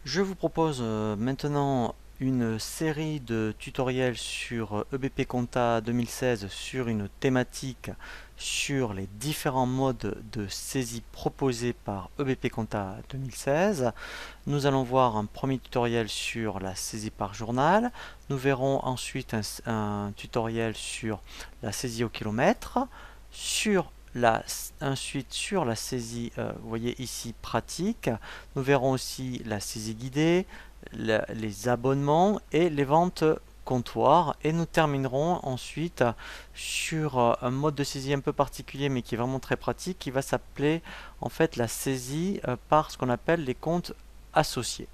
Je vous propose maintenant une série de tutoriels sur EBP Compta 2016 sur une thématique sur les différents modes de saisie proposés par EBP Compta 2016. Nous allons voir un premier tutoriel sur la saisie par journal. Nous verrons ensuite un tutoriel sur la saisie au kilomètre, sur ensuite sur la saisie, vous voyez ici, pratique. Nous verrons aussi la saisie guidée, les abonnements et les ventes comptoir, et nous terminerons ensuite sur un mode de saisie un peu particulier mais qui est vraiment très pratique, qui va s'appeler en fait la saisie par ce qu'on appelle les comptes associés.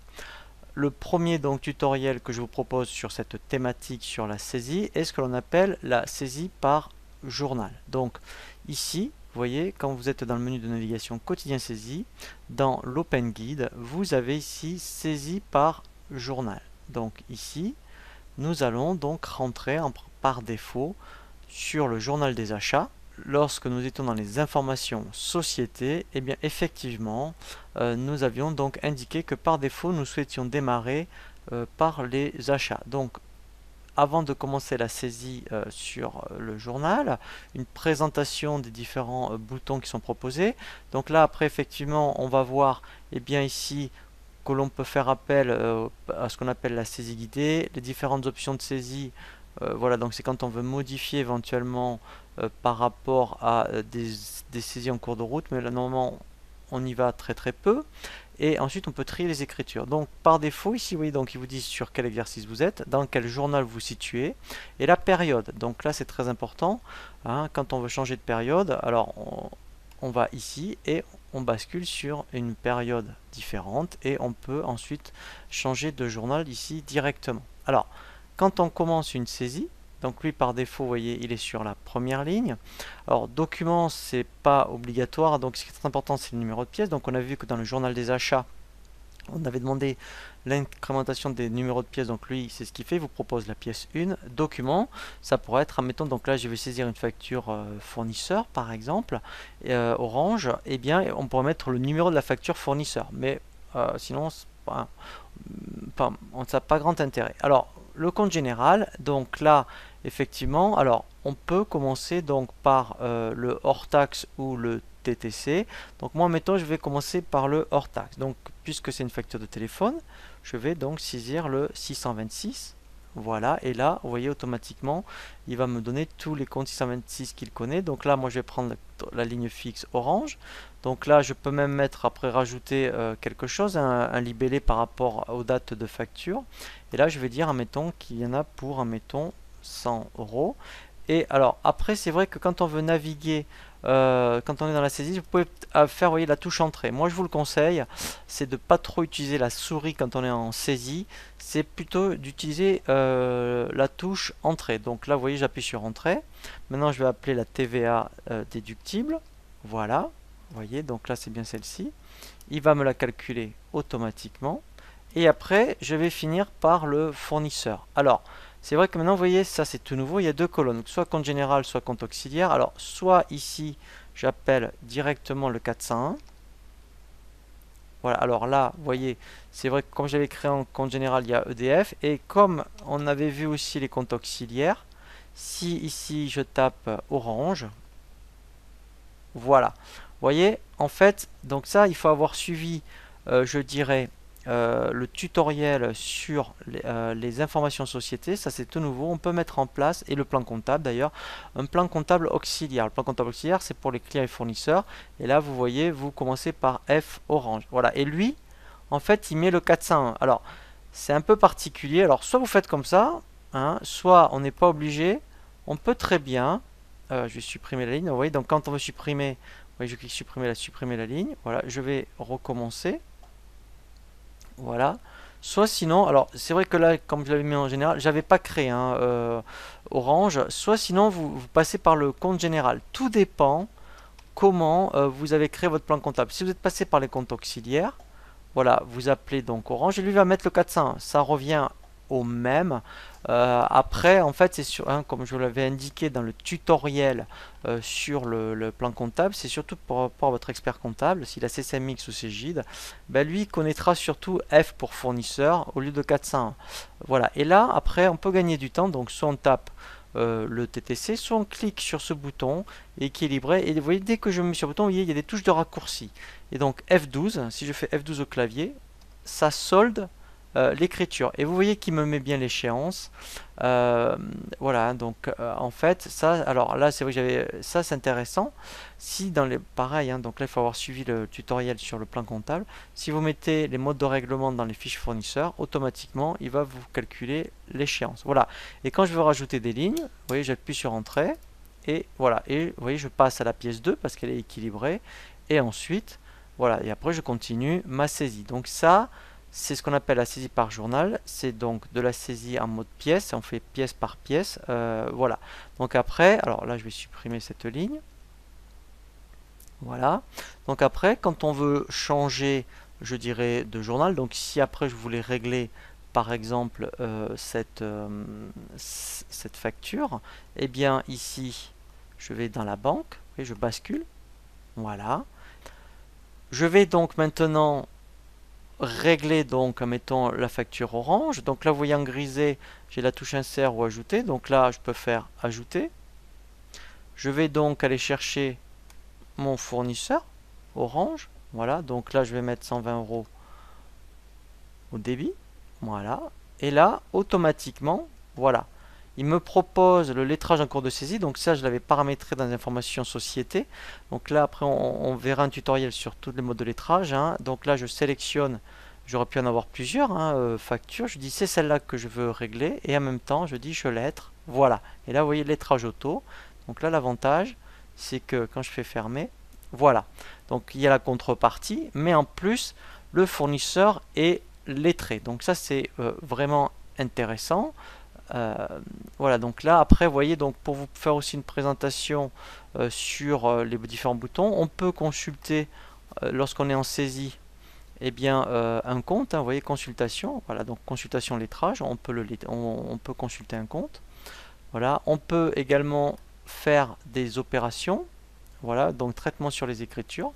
Le premier donc tutoriel que je vous propose sur cette thématique sur la saisie est ce que l'on appelle la saisie par journal. Donc ici, vous voyez, quand vous êtes dans le menu de navigation quotidien saisie, dans l'Open Guide, vous avez ici saisie par journal. Donc ici, nous allons donc rentrer par défaut sur le journal des achats. Lorsque nous étions dans les informations société, et bien effectivement, nous avions donc indiqué que par défaut, nous souhaitions démarrer par les achats. Donc, avant de commencer la saisie sur le journal, une présentation des différents boutons qui sont proposés. Donc là, après, effectivement, on va voir, eh bien ici, que l'on peut faire appel à ce qu'on appelle la saisie guidée, les différentes options de saisie. Voilà, donc c'est quand on veut modifier éventuellement par rapport à des saisies en cours de route, mais là normalement on y va très très peu. Et ensuite on peut trier les écritures. Donc par défaut ici, vous voyez, donc il vous dit sur quel exercice vous êtes, dans quel journal vous situez, et la période. Donc là c'est très important, hein, quand on veut changer de période, alors on va ici et on bascule sur une période différente et on peut ensuite changer de journal ici directement. Alors, quand on commence une saisie, donc lui par défaut, vous voyez, il est sur la première ligne. Alors, document, c'est pas obligatoire, donc ce qui est très important, c'est le numéro de pièce. Donc, on a vu que dans le journal des achats, on avait demandé l'incrémentation des numéros de pièces, donc lui c'est ce qu'il fait, il vous propose la pièce 1, document, ça pourrait être, admettons, donc là je vais saisir une facture fournisseur par exemple, Orange, et bien on pourrait mettre le numéro de la facture fournisseur, mais sinon ça n'a pas grand intérêt. Alors le compte général, donc là effectivement, alors on peut commencer donc par le hors taxe ou le TTC. Donc moi mettons je vais commencer par le hors taxe. Donc puisque c'est une facture de téléphone, je vais donc saisir le 626. Voilà, et là, vous voyez automatiquement, il va me donner tous les comptes 626 qu'il connaît. Donc là, moi je vais prendre la ligne fixe Orange. Donc là, je peux même mettre, après rajouter quelque chose, un libellé par rapport aux dates de facture. Et là, je vais dire, admettons, qu'il y en a pour, admettons, 100 euros. Et alors, après, c'est vrai que quand on veut naviguer, quand on est dans la saisie, vous pouvez faire, vous voyez, la touche entrée. Moi, je vous le conseille, c'est de pas trop utiliser la souris quand on est en saisie. C'est plutôt d'utiliser la touche entrée. Donc là, vous voyez, j'appuie sur entrée. Maintenant, je vais appeler la TVA déductible. Voilà. Vous voyez, donc là, c'est bien celle-ci. Il va me la calculer automatiquement. Et après, je vais finir par le fournisseur. Alors, c'est vrai que maintenant, vous voyez, ça c'est tout nouveau, il y a deux colonnes, soit compte général, soit compte auxiliaire. Alors, soit ici, j'appelle directement le 401. Voilà, alors là, vous voyez, c'est vrai que comme j'avais créé un compte général, il y a EDF. Et comme on avait vu aussi les comptes auxiliaires, si ici je tape Orange, voilà. Vous voyez, en fait, donc ça, il faut avoir suivi, je dirais, le tutoriel sur les informations société. Ça, c'est tout nouveau. On peut mettre en place, et le plan comptable d'ailleurs, un plan comptable auxiliaire. Le plan comptable auxiliaire, c'est pour les clients et fournisseurs. Et là, vous voyez, vous commencez par F Orange. Voilà. Et lui, en fait, il met le 401. Alors, c'est un peu particulier. Alors, soit vous faites comme ça, hein, soit on n'est pas obligé. On peut très bien. Je vais supprimer la ligne. Vous voyez, donc quand on veut supprimer, vous voyez, je clique supprimer la ligne. Voilà, je vais recommencer. Voilà. Soit sinon, alors c'est vrai que là, comme je l'avais mis en général, j'avais pas créé Orange. Soit sinon, vous passez par le compte général. Tout dépend comment vous avez créé votre plan comptable. Si vous êtes passé par les comptes auxiliaires, voilà, vous appelez donc Orange et lui va mettre le 401. Ça revient au même. Après, en fait, c'est sur, hein, comme je vous l'avais indiqué dans le tutoriel sur le plan comptable, c'est surtout pour rapport à votre expert comptable, s'il a CCMX ou Cégide, ben lui connaîtra surtout F pour fournisseur au lieu de 401. Voilà. Et là, après, on peut gagner du temps. Donc, soit on tape le TTC, soit on clique sur ce bouton équilibré. Et vous voyez, dès que je me mets sur le bouton, vous voyez, il y a des touches de raccourci. Et donc F12, si je fais F12 au clavier, ça solde l'écriture. Et vous voyez qu'il me met bien l'échéance. Euh, voilà, donc en fait, ça, alors là, c'est vrai que j'avais ça, c'est intéressant. Si dans les, pareil, hein, donc là, il faut avoir suivi le tutoriel sur le plan comptable. Si vous mettez les modes de règlement dans les fiches fournisseurs, automatiquement, il va vous calculer l'échéance. Voilà. Et quand je veux rajouter des lignes, vous voyez, j'appuie sur Entrée. Et voilà. Et vous voyez, je passe à la pièce 2 parce qu'elle est équilibrée. Et ensuite, voilà. Et après, je continue ma saisie. Donc ça, c'est ce qu'on appelle la saisie par journal. C'est donc de la saisie en mode pièce. On fait pièce par pièce. Voilà. Donc après, alors là, je vais supprimer cette ligne. Voilà. Donc après, quand on veut changer, je dirais, de journal, donc si après je voulais régler, par exemple, cette facture, eh bien ici, je vais dans la banque et je bascule. Voilà. Je vais donc maintenant régler donc mettons la facture orange. Donc là vous voyez en grisé j'ai la touche insert ou ajouter. Donc là je peux faire ajouter. Je vais donc aller chercher mon fournisseur orange. Voilà, donc là je vais mettre 120 € au débit. Voilà. Et là automatiquement, voilà. Il me propose le lettrage en cours de saisie. Donc ça je l'avais paramétré dans les informations société. Donc là après on verra un tutoriel sur tous les modes de lettrage, hein. Donc là je sélectionne. J'aurais pu en avoir plusieurs hein, factures. Je dis c'est celle-là que je veux régler. Et en même temps, je dis je lettre. Voilà. Et là, vous voyez lettrage auto. Donc là, l'avantage, c'est que quand je fais fermer, voilà. Donc il y a la contrepartie. Mais en plus, le fournisseur est lettré. Donc ça, c'est vraiment intéressant. Euh, voilà. Donc là, après, vous voyez, donc pour vous faire aussi une présentation sur les différents boutons, on peut consulter lorsqu'on est en saisie eh bien, un compte, hein, vous voyez, consultation, voilà, donc consultation lettrage, on peut consulter un compte. Voilà, on peut également faire des opérations, voilà, donc traitement sur les écritures.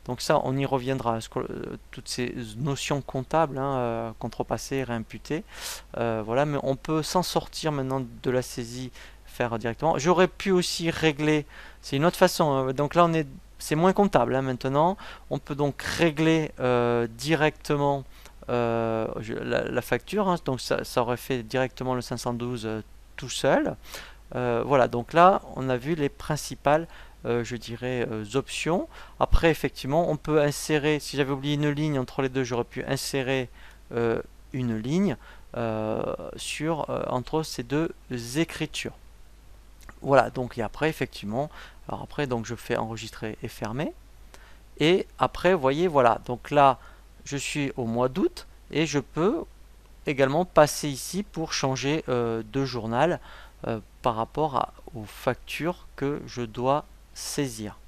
Donc ça, on y reviendra, toutes ces notions comptables, hein, contrepasser, réimputer, voilà, mais on peut s'en sortir maintenant de la saisie, faire directement. J'aurais pu aussi régler, c'est une autre façon, hein, donc là c'est moins comptable hein, maintenant. On peut donc régler directement la facture, hein, donc ça aurait fait directement le 512 tout seul. Voilà, donc là on a vu les principales je dirais options. Après effectivement on peut insérer, si j'avais oublié une ligne entre les deux, j'aurais pu insérer une ligne entre ces deux écritures. Voilà, donc et après effectivement, alors après donc je fais enregistrer et fermer. Et après vous voyez voilà, donc là je suis au mois d'août et je peux également passer ici pour changer de journal par rapport aux factures que je dois saisir.